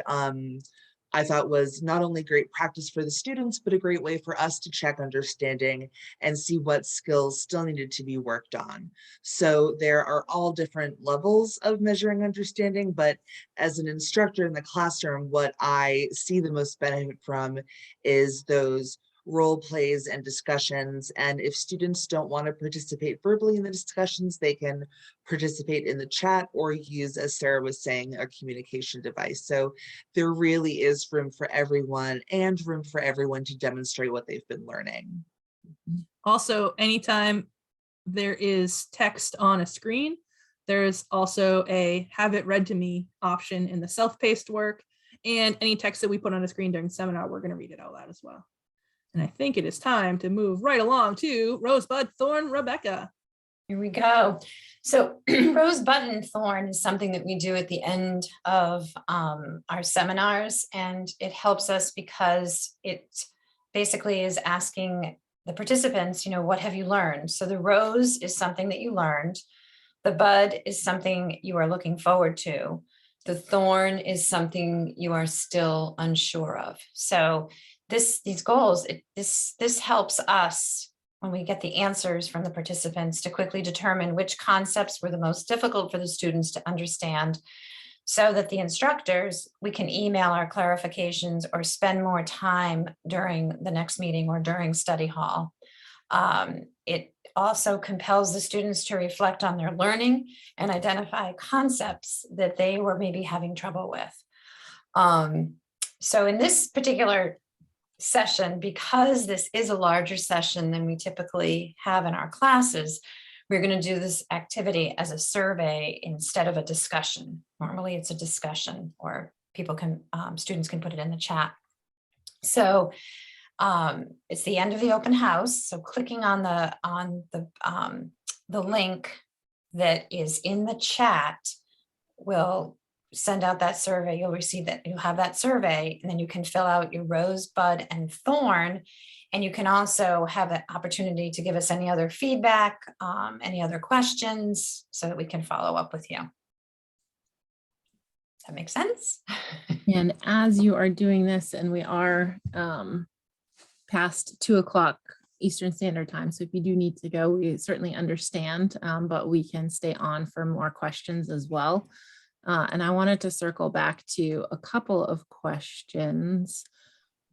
S4: I thought was not only great practice for the students, but a great way for us to check understanding and see what skills still needed to be worked on. So there are all different levels of measuring understanding, but as an instructor in the classroom, what I see the most benefit from is those role plays and discussions. And if students don't want to participate verbally in the discussions, they can participate in the chat or use, as Sarah was saying, a communication device. So there really is room for everyone and room for everyone to demonstrate what they've been learning.
S2: Also, anytime there is text on a screen, there's also a have it read to me option in the self-paced work, and any text that we put on a screen during the seminar, we're going to read it out loud as well. And I think it is time to move right along to Rosebud, Thorn, Rebecca.
S3: Here we go. So Rosebud and Thorn is something that we do at the end of our seminars, and it helps us because it basically is asking the participants, what have you learned? So the rose is something that you learned. The bud is something you are looking forward to. The thorn is something you are still unsure of. So these goals, this helps us when we get the answers from the participants to quickly determine which concepts were the most difficult for the students to understand, so that the instructors, we can email our clarifications or spend more time during the next meeting or during study hall. It also compels the students to reflect on their learning and identify concepts that they were maybe having trouble with. So in this particular session, because this is a larger session than we typically have in our classes, we're going to do this activity as a survey instead of a discussion. Normally it's a discussion, or people can, students can put it in the chat. So it's the end of the open house. So clicking on the link that is in the chat will send out that survey. You'll receive that, you'll have that survey, and then you can fill out your rose, bud, and thorn. And you can also have an opportunity to give us any other feedback, any other questions, so that we can follow up with you. Does that make sense?
S1: And as you are doing this, and we are past 2 o'clock Eastern Standard Time, so if you do need to go, we certainly understand, but we can stay on for more questions as well. And I wanted to circle back to a couple of questions.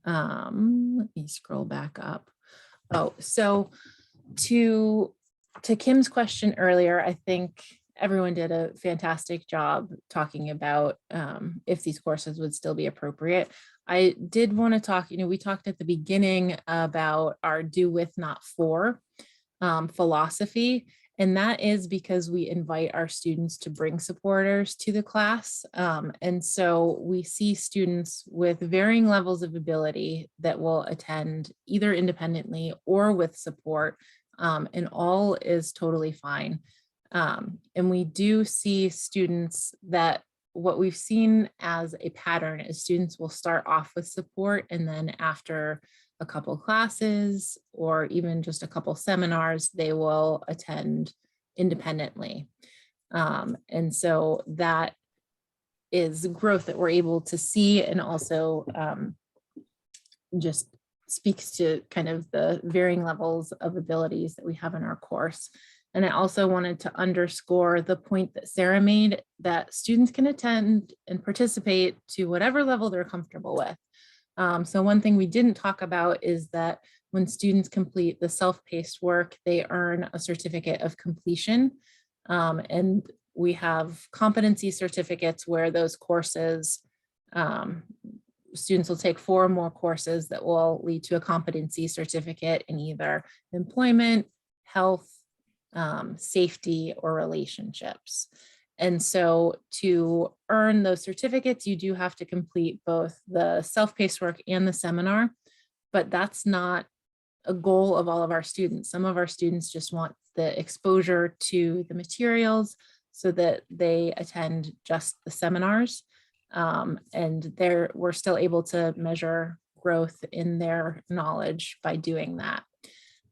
S1: Let me scroll back up. Oh, so to Kim's question earlier, I think everyone did a fantastic job talking about if these courses would still be appropriate. I did want to talk, we talked at the beginning about our do with, not for philosophy. And that is because we invite our students to bring supporters to the class. And so we see students with varying levels of ability that will attend either independently or with support, and all is totally fine. And we do see students that what we've seen as a pattern is students will start off with support, and then after a couple classes or even just a couple seminars, they will attend independently. And so that is growth that we're able to see, and also just speaks to kind of the varying levels of abilities that we have in our course. And I also wanted to underscore the point that Sarah made, that students can attend and participate to whatever level they're comfortable with. So one thing we didn't talk about is that when students complete the self-paced work, they earn a certificate of completion. And we have competency certificates where those courses, students will take 4 more courses that will lead to a competency certificate in either employment, health, safety, or relationships. And so to earn those certificates, you do have to complete both the self-paced work and the seminar, but that's not a goal of all of our students. Some of our students just want the exposure to the materials so that they attend just the seminars. And we're still able to measure growth in their knowledge by doing that.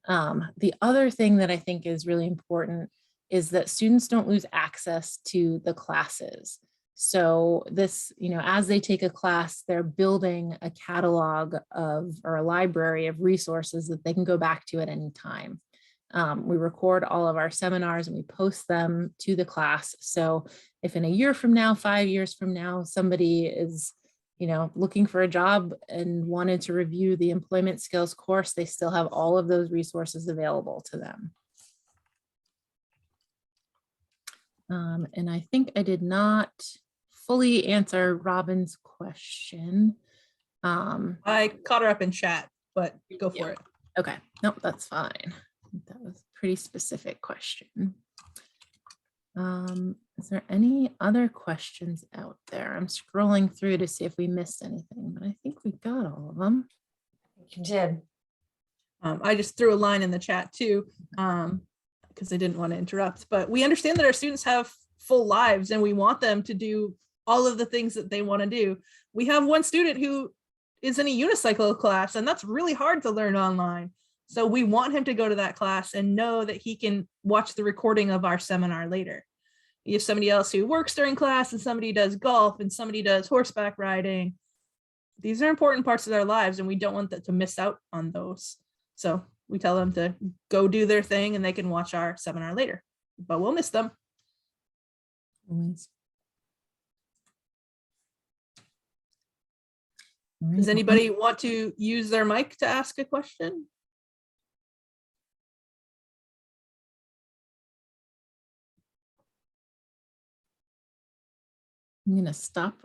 S1: The other thing that I think is really important is that students don't lose access to the classes. So this, as they take a class, they're building a catalog or a library of resources that they can go back to at any time. We record all of our seminars and we post them to the class. So if in a year from now, 5 years from now, somebody is looking for a job and wanted to review the employment skills course, they still have all of those resources available to them. And I think I did not fully answer Robin's question.
S2: I caught her up in chat, but go for it.
S1: Okay, nope, that's fine. That was a pretty specific question. Is there any other questions out there? I'm scrolling through to see if we missed anything, but I think we got all of them.
S3: You did.
S2: I just threw a line in the chat too, because I didn't want to interrupt, but we understand that our students have full lives and we want them to do all of the things that they want to do. We have one student who is in a unicycle class, and that's really hard to learn online. So we want him to go to that class and know that he can watch the recording of our seminar later. You have somebody else who works during class, and somebody does golf, and somebody does horseback riding. These are important parts of their lives, and we don't want them to miss out on those. So we tell them to go do their thing and they can watch our seminar later, but we'll miss them. Does anybody want to use their mic to ask a question?
S1: I'm going to stop